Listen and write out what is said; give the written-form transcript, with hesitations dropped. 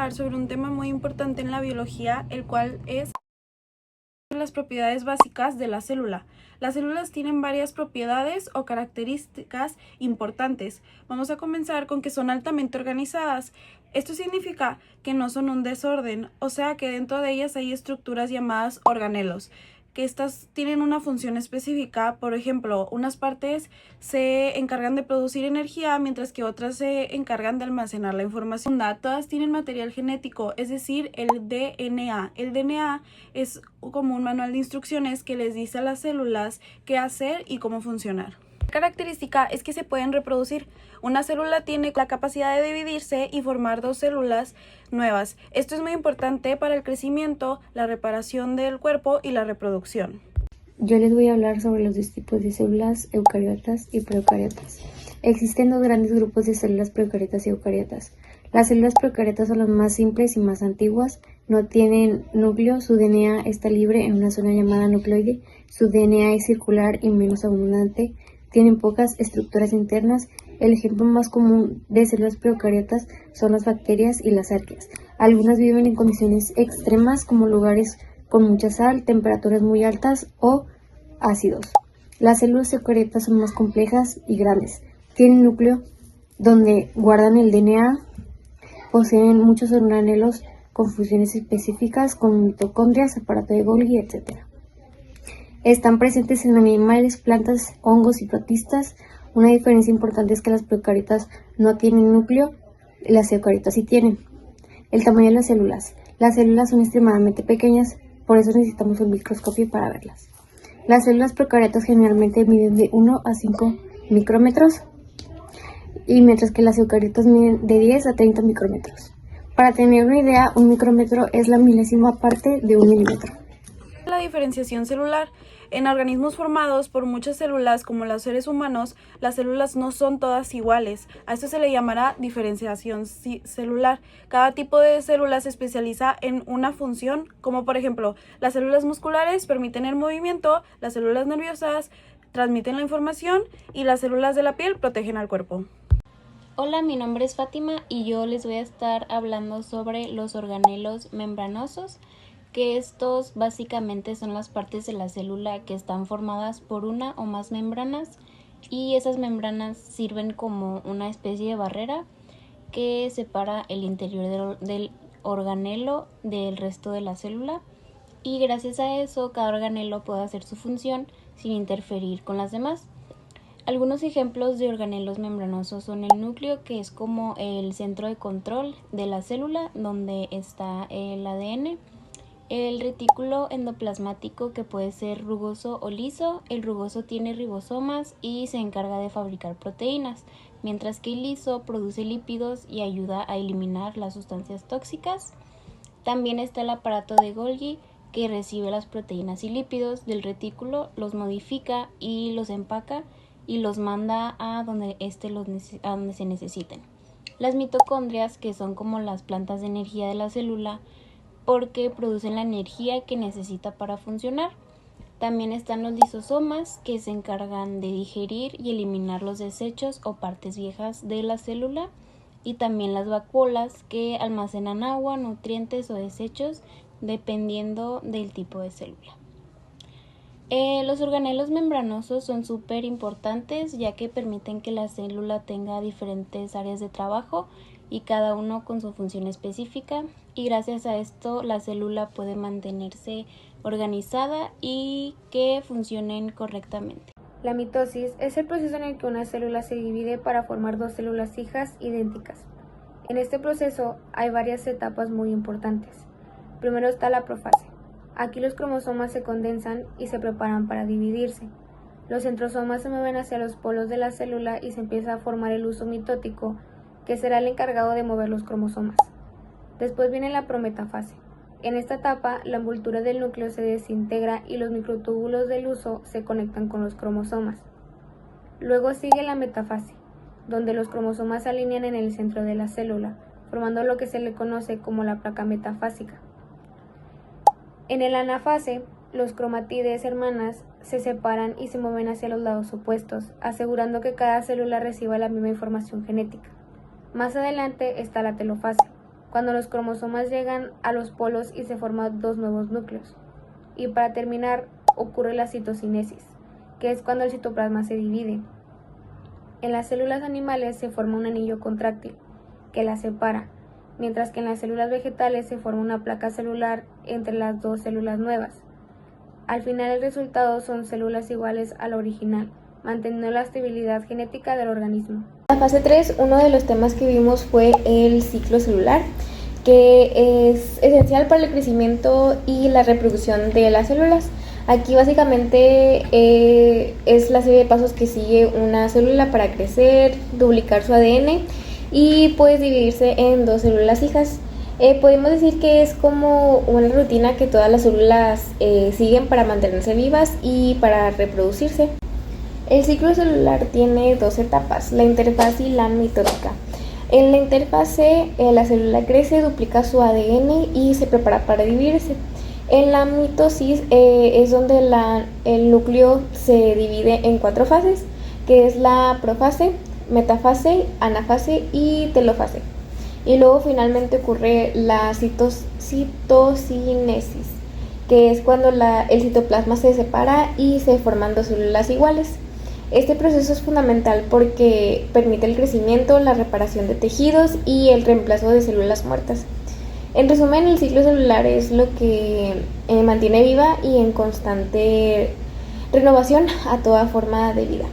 hablar sobre un tema muy importante en la biología, el cual es las propiedades básicas de la célula. Las células tienen varias propiedades o características importantes. Vamos a comenzar con que son altamente organizadas. Esto significa que no son un desorden, o sea que dentro de ellas hay estructuras llamadas organelos, que estas tienen una función específica. Por ejemplo, unas partes se encargan de producir energía, mientras que otras se encargan de almacenar la información. Todas tienen material genético, es decir, el DNA. El DNA es como un manual de instrucciones que les dice a las células qué hacer y cómo funcionar. La característica es que se pueden reproducir. Una célula tiene la capacidad de dividirse y formar dos células nuevas. Esto es muy importante para el crecimiento, la reparación del cuerpo y la reproducción. Yo les voy a hablar sobre los dos tipos de células, eucariotas y procariotas. Existen dos grandes grupos de células procariotas y eucariotas. Las células procariotas son las más simples y más antiguas, no tienen núcleo, su DNA está libre en una zona llamada nucleoide, su DNA es circular y menos abundante, tienen pocas estructuras internas. El ejemplo más común de células procariotas son las bacterias y las arqueas. Algunas viven en condiciones extremas como lugares con mucha sal, temperaturas muy altas o ácidos. Las células eucariotas son más complejas y grandes. Tienen núcleo donde guardan el DNA, poseen muchos organelos con funciones específicas como mitocondrias, aparato de Golgi, etc. Están presentes en animales, plantas, hongos y protistas. Una diferencia importante es que las procariotas no tienen núcleo, las eucariotas sí tienen. El tamaño de las células. Las células son extremadamente pequeñas, por eso necesitamos un microscopio para verlas. Las células procariotas generalmente miden de 1 a 5 micrómetros, y mientras que las eucariotas miden de 10 a 30 micrómetros. Para tener una idea, un micrómetro es la milésima parte de un milímetro. La diferenciación celular. En organismos formados por muchas células, como los seres humanos, las células no son todas iguales. A esto se le llamará diferenciación celular. Cada tipo de célula se especializa en una función, como por ejemplo, las células musculares permiten el movimiento, las células nerviosas transmiten la información y las células de la piel protegen al cuerpo. Hola, mi nombre es Fátima y yo les voy a estar hablando sobre los organelos membranosos, que estos básicamente son las partes de la célula que están formadas por una o más membranas, y esas membranas sirven como una especie de barrera que separa el interior del organelo del resto de la célula, y gracias a eso cada organelo puede hacer su función sin interferir con las demás. Algunos ejemplos de organelos membranosos son el núcleo, que es como el centro de control de la célula donde está el ADN. El retículo endoplasmático, que puede ser rugoso o liso. El rugoso tiene ribosomas y se encarga de fabricar proteínas, mientras que el liso produce lípidos y ayuda a eliminar las sustancias tóxicas. También está el aparato de Golgi, que recibe las proteínas y lípidos del retículo, los modifica y los empaca y los manda a donde se necesiten. Las mitocondrias, que son como las plantas de energía de la célula, porque producen la energía que necesita para funcionar. También están los lisosomas, que se encargan de digerir y eliminar los desechos o partes viejas de la célula. Y también las vacuolas, que almacenan agua, nutrientes o desechos dependiendo del tipo de célula. Los organelos membranosos son súper importantes, ya que permiten que la célula tenga diferentes áreas de trabajo y cada uno con su función específica, y gracias a esto la célula puede mantenerse organizada y que funcionen correctamente. La mitosis es el proceso en el que una célula se divide para formar dos células hijas idénticas. En este proceso hay varias etapas muy importantes. Primero está la profase. Aquí los cromosomas se condensan y se preparan para dividirse. Los centrosomas se mueven hacia los polos de la célula y se empieza a formar el huso mitótico, que será el encargado de mover los cromosomas. Después viene la prometafase. En esta etapa, la envoltura del núcleo se desintegra y los microtúbulos del huso se conectan con los cromosomas. Luego sigue la metafase, donde los cromosomas se alinean en el centro de la célula, formando lo que se le conoce como la placa metafásica. En el anafase, los cromatídees hermanas se separan y se mueven hacia los lados opuestos, asegurando que cada célula reciba la misma información genética. Más adelante está la telofase, cuando los cromosomas llegan a los polos y se forman dos nuevos núcleos. Y para terminar, ocurre la citocinesis, que es cuando el citoplasma se divide. En las células animales se forma un anillo contráctil que las separa, mientras que en las células vegetales se forma una placa celular entre las dos células nuevas. Al final el resultado son células iguales a la original, manteniendo la estabilidad genética del organismo. En la fase 3, uno de los temas que vimos fue el ciclo celular, que es esencial para el crecimiento y la reproducción de las células. Aquí básicamente es la serie de pasos que sigue una célula para crecer, duplicar su ADN y pues dividirse en dos células hijas. Podemos decir que es como una rutina que todas las células siguen para mantenerse vivas y para reproducirse. El ciclo celular tiene dos etapas, la interfase y la mitótica. En la interfase, la célula crece, duplica su ADN y se prepara para dividirse. En la mitosis es donde el núcleo se divide en 4 fases, que es la profase, metafase, anafase y telofase. Y luego finalmente ocurre la citocinesis, que es cuando el citoplasma se separa y se forman dos células iguales. Este proceso es fundamental porque permite el crecimiento, la reparación de tejidos y el reemplazo de células muertas. En resumen, el ciclo celular es lo que mantiene viva y en constante renovación a toda forma de vida.